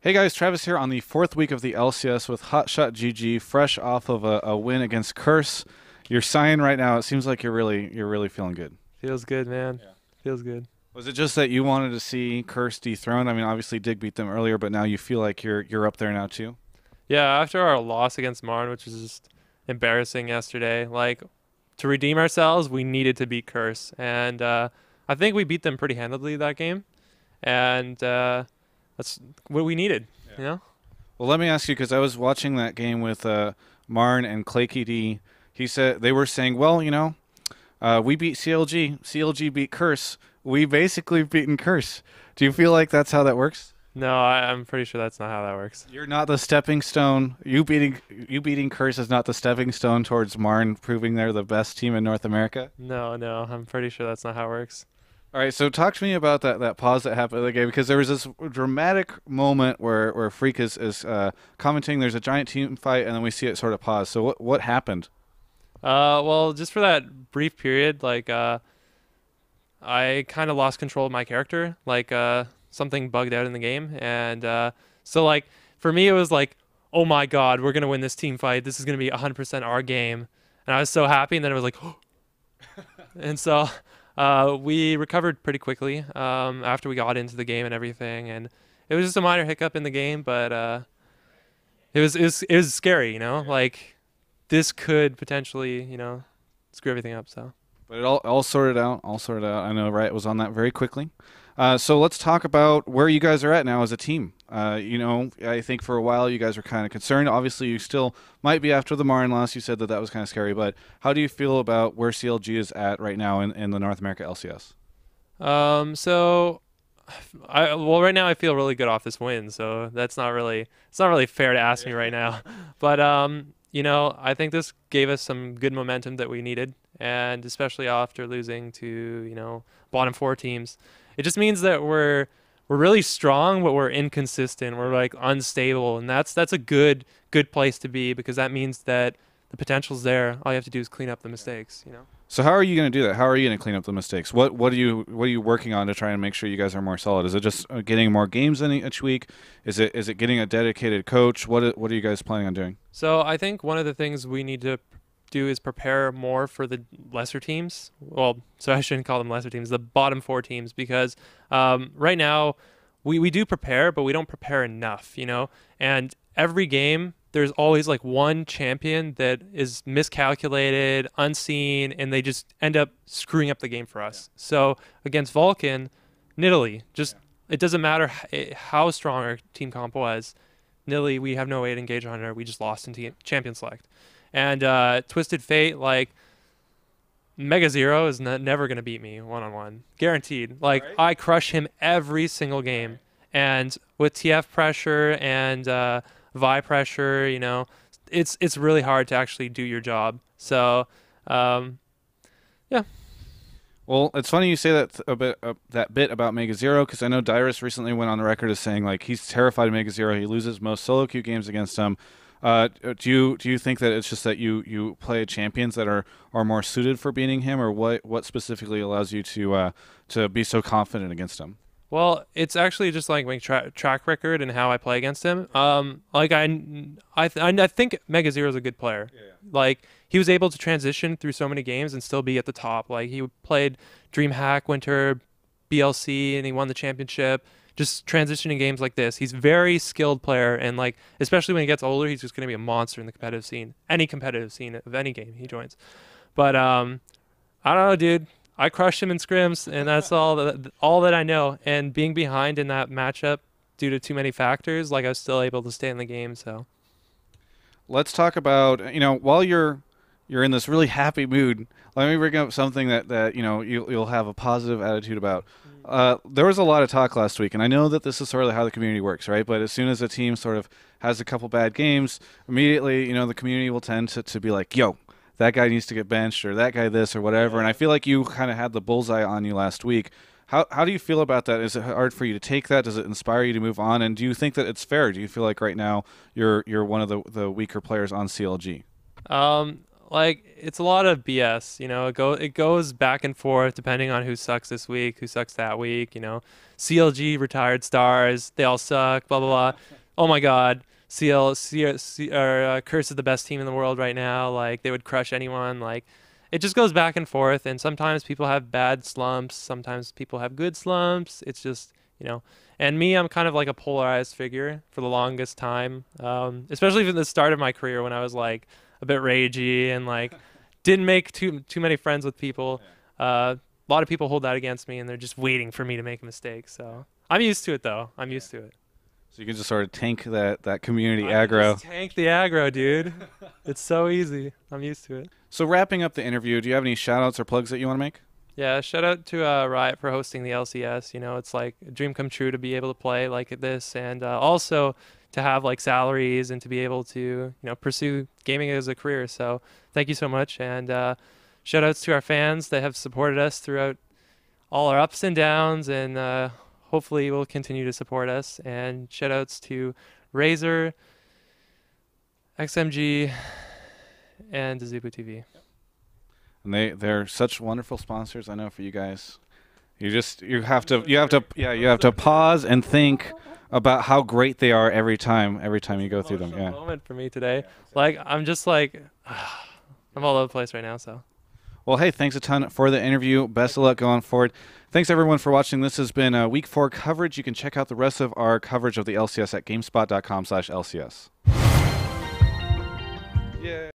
Hey guys, Travis here on the fourth week of the LCS with HotshotGG, fresh off of a win against Curse. You're sighing right now. It seems like you're really feeling good. Feels good, man. Yeah. Feels good. Was it just that you wanted to see Curse dethroned? I mean, obviously Dig beat them earlier, but now you feel like you're up there now too. Yeah, after our loss against Marn, which was just embarrassing yesterday, like to redeem ourselves, we needed to beat Curse, and I think we beat them pretty handily that game, and that's what we needed. Yeah. You know? Well, let me ask you because I was watching that game with Marn and Claky D. He said they were saying, well, we beat CLG. CLG beat Curse. We basically beaten Curse. Do you feel like that's how that works? No, I'm pretty sure that's not how that works. You're not the stepping stone. You beating Curse is not the stepping stone towards Marn proving they're the best team in North America. No, no, I'm pretty sure that's not how it works. All right, so talk to me about that pause that happened in the game because there was this dramatic moment where Freak is commenting. There's a giant team fight, and then we see it sort of pause. So what happened? Well, just for that brief period, I kind of lost control of my character. Something bugged out in the game, and for me, it was like, oh my God, we're gonna win this team fight. This is gonna be 100% our game, and I was so happy. And then it was like, and so we recovered pretty quickly after we got into the game and everything, and it was just a minor hiccup in the game, but it was scary, like this could potentially, screw everything up. So. But it all sorted out. All sorted out. I know Riot was on that very quickly. So let's talk about where you guys are at now as a team. I think for a while you guys were kind of concerned. Obviously, you still might be after the Marin loss. You said that was kind of scary. But how do you feel about where CLG is at right now in the North America LCS? So right now I feel really good off this win. So it's not really fair to ask me right now. But I think this gave us some good momentum that we needed, and especially after losing to bottom four teams, it just means that we're really strong, but we're inconsistent. We're like unstable, and that's a good place to be because that means that the potential's there. All you have to do is clean up the mistakes. So how are you going to do that? How are you going to clean up the mistakes? What are you working on to try and make sure you guys are more solid? Is it just getting more games in each week? Is it getting a dedicated coach? What are you guys planning on doing? So I think one of the things we need to do is prepare more for the lesser teams. Well, so I shouldn't call them lesser teams, the bottom four teams, because right now we do prepare, but we don't prepare enough. And every game, there's always like one champion that is miscalculated, unseen, and they just end up screwing up the game for us. Yeah. So against Vulcan, Nidalee, it doesn't matter how strong our team comp was. Nidalee, we have no way to engage on her. We just lost in champion select. And Twisted Fate, like Megazero is never going to beat me one-on-one. Guaranteed. Like, right. I crush him every single game. Right. And with TF pressure and Vi pressure, it's really hard to actually do your job. So, yeah. Well, it's funny you say that bit about Megazero because I know Dyrus recently went on the record as saying like he's terrified of Megazero. He loses most solo queue games against him. Do you think that it's just that you play champions that are more suited for beating him, or what specifically allows you to be so confident against him? Well, it's actually just like my track record and how I play against him. I think Megazero is a good player. Yeah. Like he was able to transition through so many games and still be at the top. Like he played DreamHack Winter, BLC, and he won the championship. Just transitioning games like this, he's very skilled player, and like especially when he gets older, he's just going to be a monster in the competitive scene, any competitive scene of any game he joins. But I don't know, dude. I crushed him in scrims, and that's all that I know. And being behind in that matchup due to too many factors, like I was still able to stay in the game. So let's talk about while you're in this really happy mood. Let me bring up something that you'll have a positive attitude about. There was a lot of talk last week, and I know that this is sort of how the community works, right? But as soon as a team sort of has a couple bad games, immediately the community will tend to be like, yo, that guy needs to get benched, or that guy this, or whatever. And I feel like you kind of had the bullseye on you last week. How do you feel about that? Is it hard for you to take that? Does it inspire you to move on? And do you think that it's fair? Do you feel like right now you're one of the weaker players on CLG? like it's a lot of BS. You know, it goes back and forth depending on who sucks this week, who sucks that week. You know, CLG retired stars, they all suck. Blah blah blah. Oh my God, Curse is the best team in the world right now. Like they would crush anyone. Like it just goes back and forth, and sometimes people have bad slumps, sometimes people have good slumps. It's just, you know. And me, I'm kind of like a polarized figure for the longest time, especially from the start of my career when I was like a bit ragey and like didn't make too many friends with people. A lot of people hold that against me, and they're just waiting for me to make a mistake. So I'm used to it, though. I'm used to it. So you can just sort of tank that community I can aggro. just tank the aggro, dude. It's so easy. I'm used to it. So wrapping up the interview, do you have any shout-outs or plugs that you want to make? Yeah, shout out to Riot for hosting the LCS. You know, it's like a dream come true to be able to play like this, and also to have like salaries and to be able to, you know, pursue gaming as a career. So thank you so much, and shout outs to our fans that have supported us throughout all our ups and downs, and hopefully will continue to support us. And shout outs to Razer, XMG, and Zubu TV. And they're such wonderful sponsors. I know for you guys, you have to pause and think about how great they are every time you go through them. Yeah. Moment for me today. Like I'm just like I'm all over the place right now. So. Well, hey, thanks a ton for the interview. Best of luck going forward. Thanks everyone for watching. This has been Week 4 coverage. You can check out the rest of our coverage of the LCS at gamespot.com/LCS. Yeah.